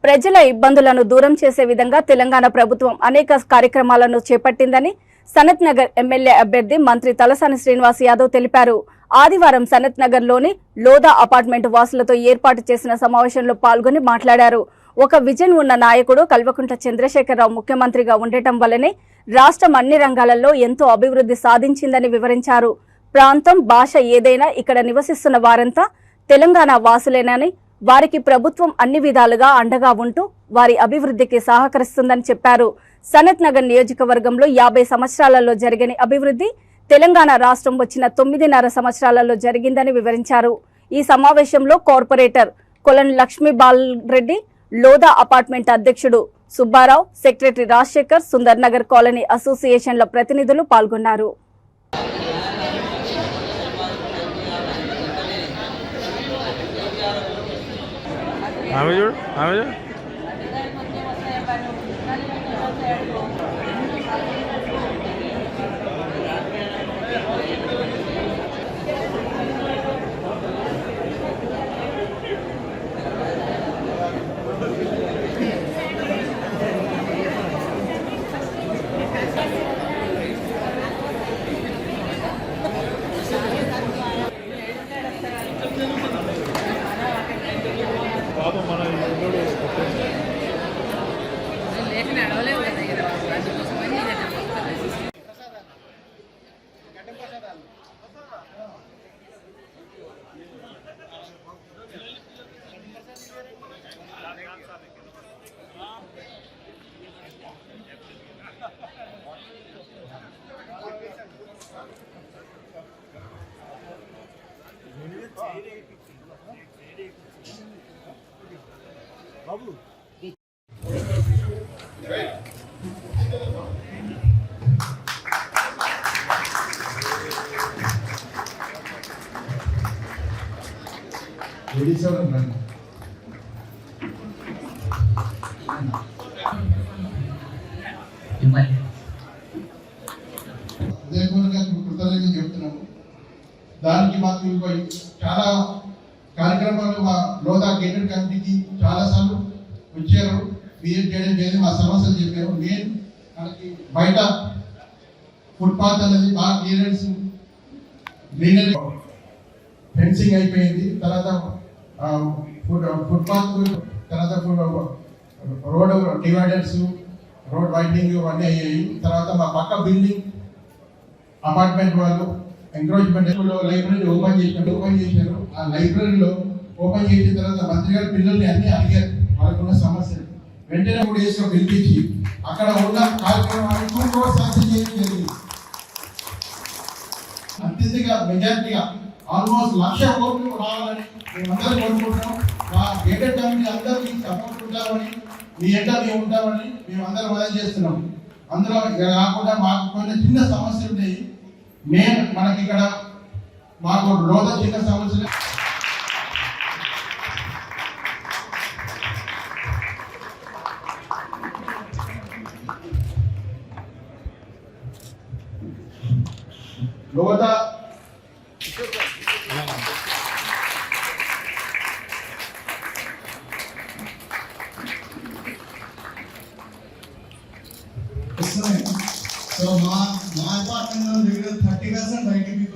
ప్రజల ఇబ్బందులను దూరం చేసే విధంగా తెలంగాణ ప్రభుత్వం అనేక కార్యక్రమాలను చేపట్టిందని సనత్ నగర్ ఎమ్మెల్యే అభ్యర్థి మంత్రి తలసాని శ్రీనివాస్ యాదవ్ తెలిపారు. ఆదివారం సనత్ నగర్ లోని లోదా అపార్ట్మెంట్ వాసులతో ఏర్పాటు చేసిన సమావేశంలో పాల్గొని మాట్లాడారు. ఒక విజన్ ఉన్న నాయకుడు కల్వకుంట్ల చంద్రశేఖరరావు ముఖ్యమంత్రిగా ఉండటం వల్లనే రాష్ట్రం అన్ని రంగాలలో ఎంతో అభివృద్ధి సాధించిందని వివరించారు. ప్రాంతం, భాష ఏదైనా ఇక్కడ నివసిస్తున్న వారంతా తెలంగాణ వాసులేనని, వారికి ప్రభుత్వం అన్ని విధాలుగా అండగా ఉంటూ వారి అభివృద్ధికి సహకరిస్తుందని చెప్పారు. సనత్ నగర్ నియోజకవర్గంలో 50 సంవత్సరాలలో జరిగిన అభివృద్ధి తెలంగాణ రాష్ట్రం వచ్చిన 9.5 సంవత్సరాలలో జరిగిందని వివరించారు. ఈ సమావేశంలో కార్పొరేటర్ కొలన్ లక్ష్మీబాల్ రెడ్డి, లోదా అపార్ట్మెంట్ అధ్యక్షుడు సుబ్బారావు, సెక్రటరీ రాజశేఖర్, సుందర్ నగర్ కాలనీ అసోసియేషన్ల ప్రతినిధులు పాల్గొన్నారు. చెప్తున్నాము. దానికి మాకు చాలా కార్యక్రమాలు మా లోదా గేటెడ్ కమిటీకి చాలా సార్లు వచ్చారు. క్రియేట్ చేయడం చేసి మా సమస్యలు చెప్పారు. మెయిన్ మనకి బయట ఫుట్పాత్ అనేది బాగా క్లియరెన్స్, గ్రీనరీ, ఫెన్సింగ్ అయిపోయింది. తర్వాత ఫుట్పాత్, తర్వాత రోడ్ డివైడర్స్, రోడ్ వైడనింగ్ అన్నీ అయ్యాయి. తర్వాత మా పక్క బిల్డింగ్ అపార్ట్మెంట్ వాళ్ళు ఎంకరేజ్మెంట్ లైబ్రరీ ఓపెన్ చేశారు. ఆ లైబ్రరీలో ఓపెన్ చేసిన తర్వాత మంత్రి గారు పిల్లల్ని అన్ని అడిగారు వాళ్ళకున్న సమస్యలు. వెంటనే 3 డేస్ పిలిపించి అక్కడ ఉన్న కార్యక్రమాన్ని 2 crores శాంక్షన్ చేయడం జరిగింది. అత్యధిక మెజార్టీగా ఆల్మోస్ట్ 1,00,000 కోట్లు రావాలని మేమందరం కోరుకుంటున్నాం. మా గేటెడ్ కమిటీ అందరికీ సపోర్ట్ ఉంటామని, మీ ఎంట మేము ఉంటామని మేమందరం వదిలి చేస్తున్నాం. అందులో కాకుండా మాకు కొన్ని చిన్న సమస్యలు ఉన్నాయి. మనకి ఇక్కడ మాకు లోద చిన్న సమస్యలు లోద సో మా అపార్ట్మెంట్ దగ్గర 30%